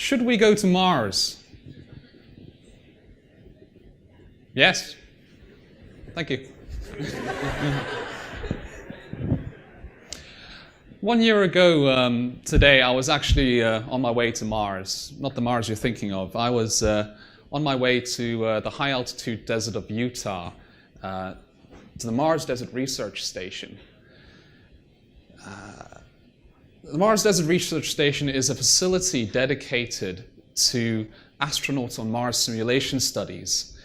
Should we go to Mars? Yes? Thank you. 1 year ago today, I was actually on my way to Mars. Not the Mars you're thinking of. I was on my way to the high-altitude desert of Utah, to the Mars Desert Research Station. The Mars Desert Research Station is a facility dedicated to astronauts on Mars simulation studies.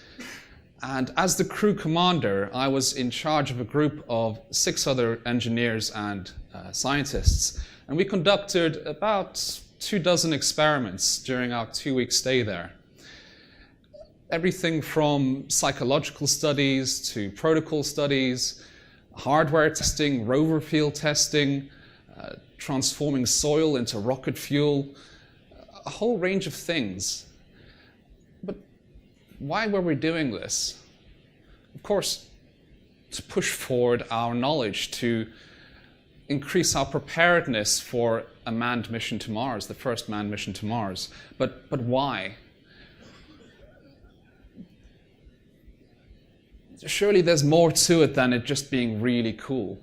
And as the crew commander, I was in charge of a group of 6 other engineers and scientists. And we conducted about 24 experiments during our 2-week stay there. Everything from psychological studies to protocol studies, hardware testing, rover field testing, transforming soil into rocket fuel, a whole range of things. But why were we doing this? Of course, to push forward our knowledge, to increase our preparedness for a manned mission to Mars, the first manned mission to Mars. But why? Surely there's more to it than it just being really cool.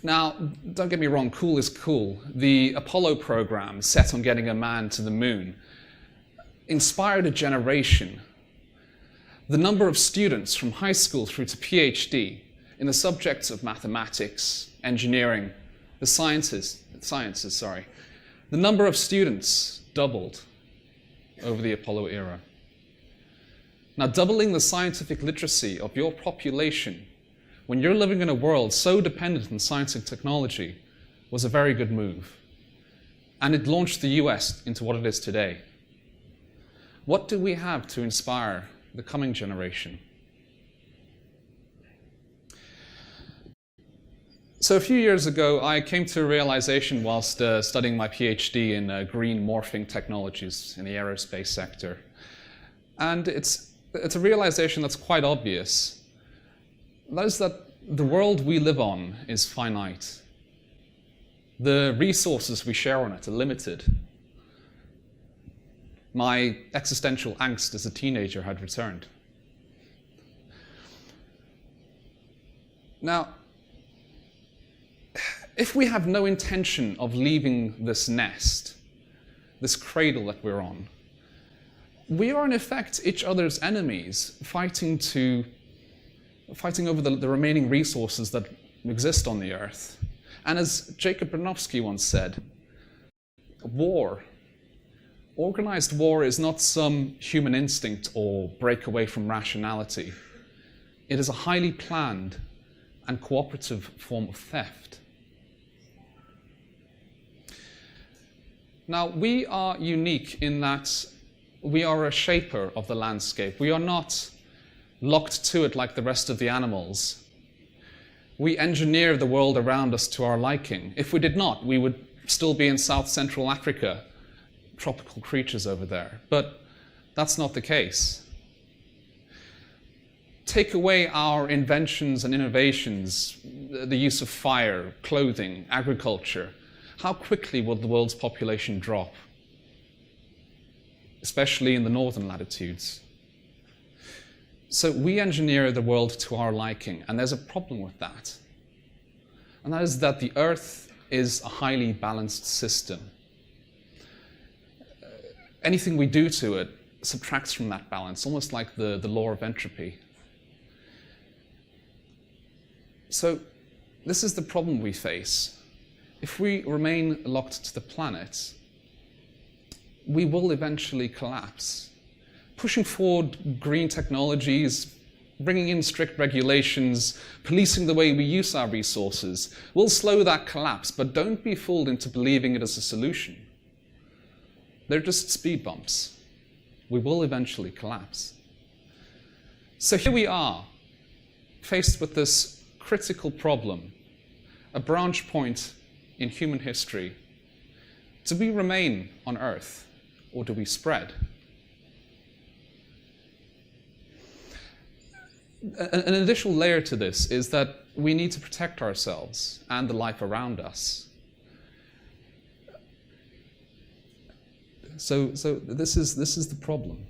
Now, don't get me wrong, cool is cool. The Apollo program, set on getting a man to the moon, inspired a generation. The number of students from high school through to PhD in the subjects of mathematics, engineering, the sciences, the number of students doubled over the Apollo era. Now, doubling the scientific literacy of your population when you're living in a world so dependent on science and technology was a very good move. And it launched the US into what it is today. What do we have to inspire the coming generation? So a few years ago, I came to a realization whilst studying my PhD in green morphing technologies in the aerospace sector. And it's a realization that's quite obvious. That is that the world we live on is finite. The resources we share on it are limited. My existential angst as a teenager had returned. Now, if we have no intention of leaving this nest, this cradle that we're on, we are in effect each other's enemies, fighting over the remaining resources that exist on the Earth. And as Jacob Bronowski once said, war, organized war, is not some human instinct or breakaway from rationality. It is a highly planned and cooperative form of theft. Now, we are unique in that we are a shaper of the landscape. We are not locked to it like the rest of the animals. We engineer the world around us to our liking. If we did not, we would still be in South Central Africa, tropical creatures over there. But that's not the case. Take away our inventions and innovations, the use of fire, clothing, agriculture. How quickly will the world's population drop? Especially in the northern latitudes. So we engineer the world to our liking, and there's a problem with that. And that is that the Earth is a highly balanced system. Anything we do to it subtracts from that balance, almost like the law of entropy. So this is the problem we face. If we remain locked to the planet, we will eventually collapse. Pushing forward green technologies, bringing in strict regulations, policing the way we use our resources will slow that collapse, but don't be fooled into believing it is a solution. They're just speed bumps. We will eventually collapse. So here we are, faced with this critical problem, a branch point in human history. Do we remain on Earth, or do we spread? An additional layer to this is that we need to protect ourselves and the life around us. So this is the problem.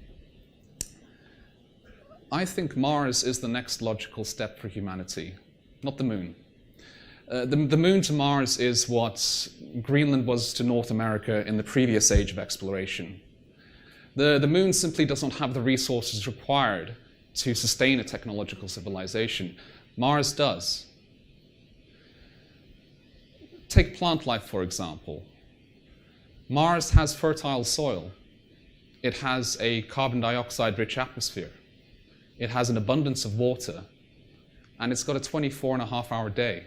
I think Mars is the next logical step for humanity, not the moon. The moon to Mars is what Greenland was to North America in the previous age of exploration. The moon simply does not have the resources required to sustain a technological civilization. Mars does. Take plant life, for example. Mars has fertile soil. It has a carbon dioxide-rich atmosphere. It has an abundance of water. And it's got a 24.5-hour day.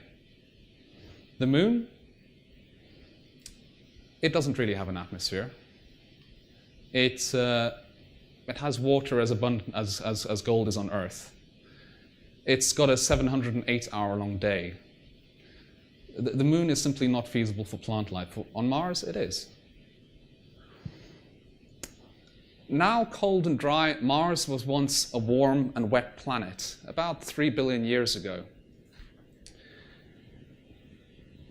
The moon, it doesn't really have an atmosphere. It has water as abundant as gold is on Earth. It's got a 708-hour-long day. The moon is simply not feasible for plant life. On Mars, it is. Now cold and dry, Mars was once a warm and wet planet, about 3 billion years ago.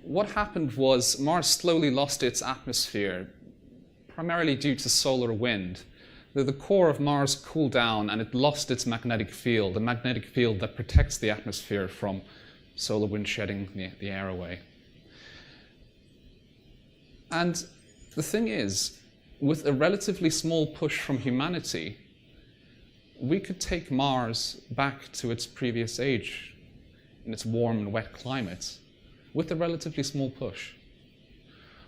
What happened was Mars slowly lost its atmosphere, primarily due to solar wind. The core of Mars cooled down and it lost its magnetic field, the magnetic field that protects the atmosphere from solar wind shedding the air away. And the thing is, with a relatively small push from humanity, we could take Mars back to its previous age in its warm and wet climate with a relatively small push.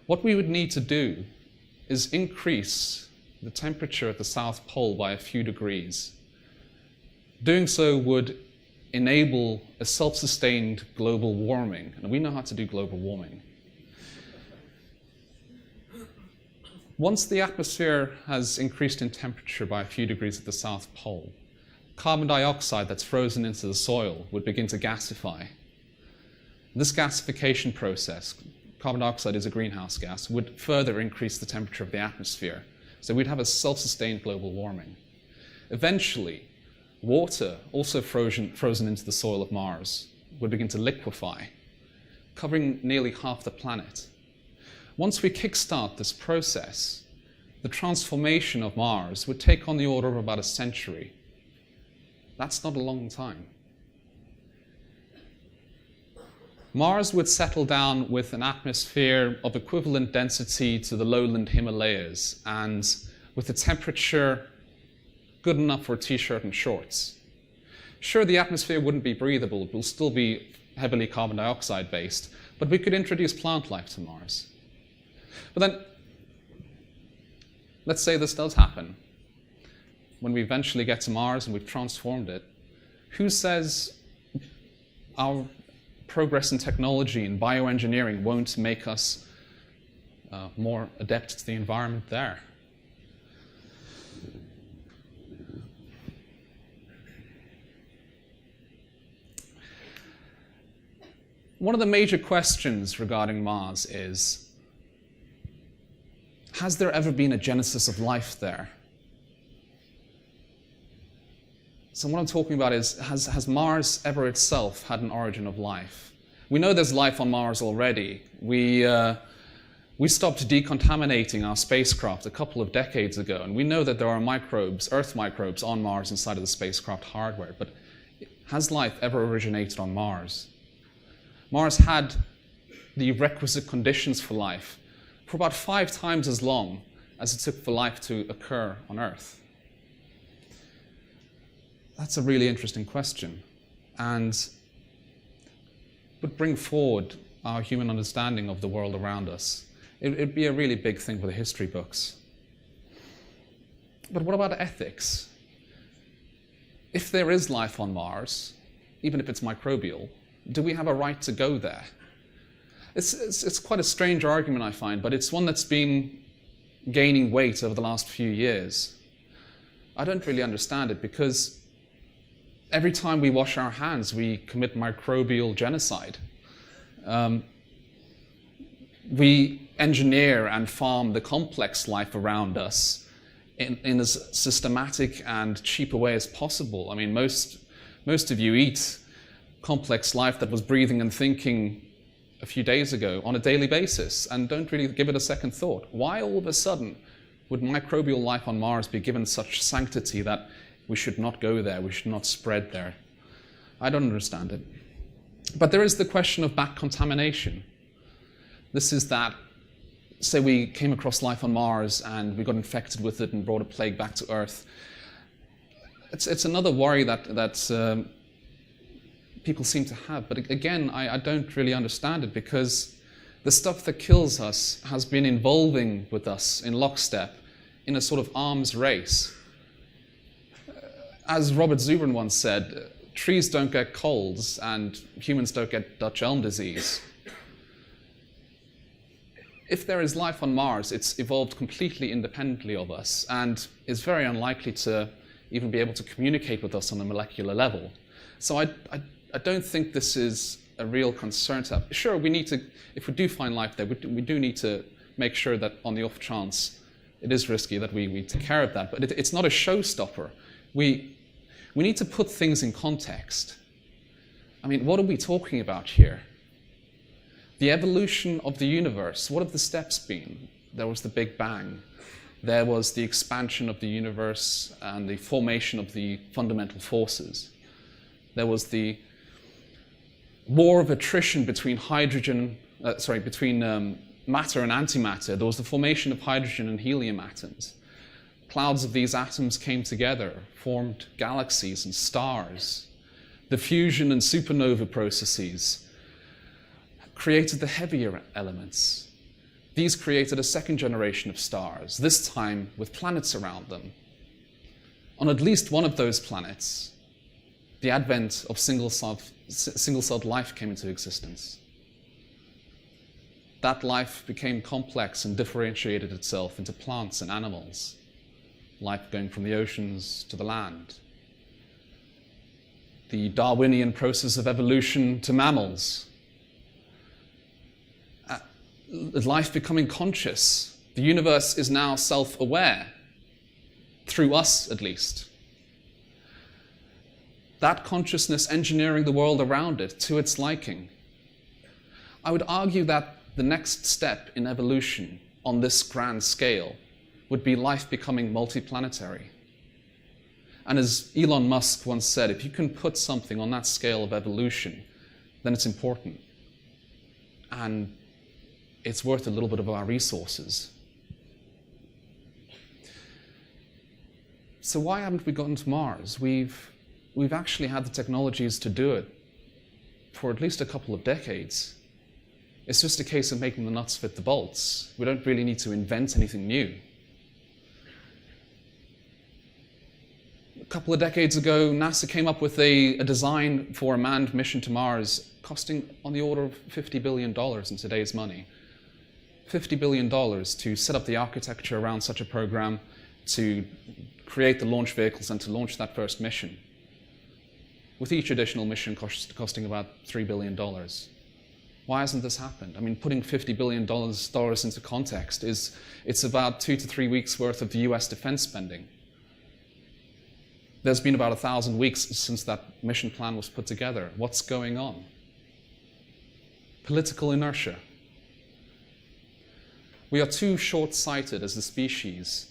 What we would need to do is increase the temperature at the South Pole by a few degrees. Doing so would enable a self-sustained global warming, and we know how to do global warming. Once the atmosphere has increased in temperature by a few degrees at the South Pole, carbon dioxide that's frozen into the soil would begin to gasify. This gasification process, carbon dioxide is a greenhouse gas, would further increase the temperature of the atmosphere. So we'd have a self-sustained global warming. Eventually, water, also frozen into the soil of Mars, would begin to liquefy, covering nearly half the planet. Once we kickstart this process, the transformation of Mars would take on the order of about a century. That's not a long time. Mars would settle down with an atmosphere of equivalent density to the lowland Himalayas and with a temperature good enough for a t-shirt and shorts. Sure, the atmosphere wouldn't be breathable, it will still be heavily carbon dioxide based, but we could introduce plant life to Mars. But then, let's say this does happen. When we eventually get to Mars and we've transformed it, who says our progress in technology and bioengineering won't make us more adept to the environment there? One of the major questions regarding Mars is, has there ever been a genesis of life there? So what I'm talking about is, has Mars ever itself had an origin of life? We know there's life on Mars already. We stopped decontaminating our spacecraft a couple of decades ago, and we know that there are microbes, Earth microbes, on Mars inside of the spacecraft hardware. But has life ever originated on Mars? Mars had the requisite conditions for life for about 5 times as long as it took for life to occur on Earth. That's a really interesting question, and would bring forward our human understanding of the world around us. It'd be a really big thing for the history books. But what about ethics? If there is life on Mars, even if it's microbial, do we have a right to go there? It's quite a strange argument, I find, but it's one that's been gaining weight over the last few years. I don't really understand it, because every time we wash our hands, we commit microbial genocide. We engineer and farm the complex life around us in as systematic and cheap a way as possible. I mean, most of you eat complex life that was breathing and thinking a few days ago on a daily basis and don't really give it a second thought. Why all of a sudden Would microbial life on Mars be given such sanctity that we should not go there, we should not spread there? I don't understand it. But there is the question of back contamination. This is that, say we came across life on Mars and we got infected with it and brought a plague back to Earth. It's another worry that people seem to have. But again, I don't really understand it, because the stuff that kills us has been evolving with us in lockstep in a sort of arms race. As Robert Zubrin once said, trees don't get colds and humans don't get Dutch elm disease. If there is life on Mars, it's evolved completely independently of us and is very unlikely to even be able to communicate with us on a molecular level. So I don't think this is a real concern to have. Sure, we need to, if we do find life there, we do need to make sure that on the off chance it is risky, that we take care of that. But it's not a showstopper. We need to put things in context. I mean, what are we talking about here? The evolution of the universe, what have the steps been? There was the Big Bang. There was the expansion of the universe and the formation of the fundamental forces. There was the war of attrition between matter and antimatter. There was the formation of hydrogen and helium atoms. Clouds of these atoms came together, formed galaxies and stars. The fusion and supernova processes created the heavier elements. These created a second generation of stars, this time with planets around them. On at least one of those planets, the advent of single-celled life came into existence. That life became complex and differentiated itself into plants and animals, life going from the oceans to the land. The Darwinian process of evolution to mammals. Life becoming conscious. The universe is now self-aware, through us at least. That consciousness engineering the world around it to its liking. I would argue that the next step in evolution on this grand scale would be life becoming multiplanetary. And as Elon Musk once said, if you can put something on that scale of evolution, then it's important. And it's worth a little bit of our resources. So why haven't we gotten to Mars? We've actually had the technologies to do it for at least a couple of decades. It's just a case of making the nuts fit the bolts. We don't really need to invent anything new. A couple of decades ago, NASA came up with a design for a manned mission to Mars costing on the order of $50 billion in today's money. $50 billion to set up the architecture around such a program, to create the launch vehicles and to launch that first mission, with each additional mission costing about $3 billion. Why hasn't this happened? I mean, putting $50 billion into context it's about 2 to 3 weeks worth of the US defense spending. There's been about 1,000 weeks since that mission plan was put together. What's going on? Political inertia. We are too short-sighted as a species.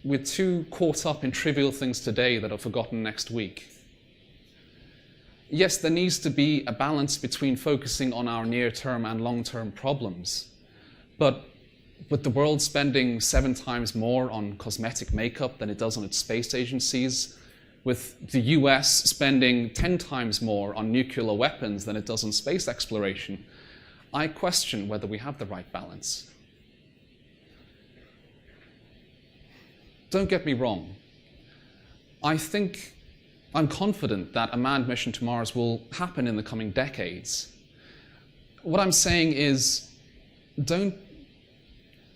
We're too caught up in trivial things today that are forgotten next week. Yes, there needs to be a balance between focusing on our near-term and long-term problems. But with the world spending 7 times more on cosmetic makeup than it does on its space agencies, with the US spending 10 times more on nuclear weapons than it does on space exploration, I question whether we have the right balance. Don't get me wrong. I'm confident that a manned mission to Mars will happen in the coming decades. What I'm saying is, don't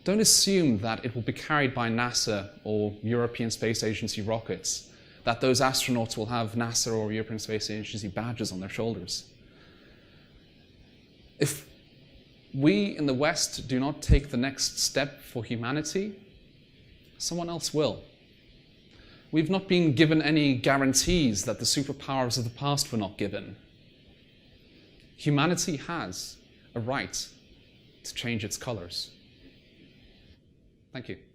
assume that it will be carried by NASA or European Space Agency rockets, that those astronauts will have NASA or European Space Agency badges on their shoulders. If we in the West do not take the next step for humanity, someone else will. We've not been given any guarantees that the superpowers of the past were not given. Humanity has a right to change its colors. Thank you.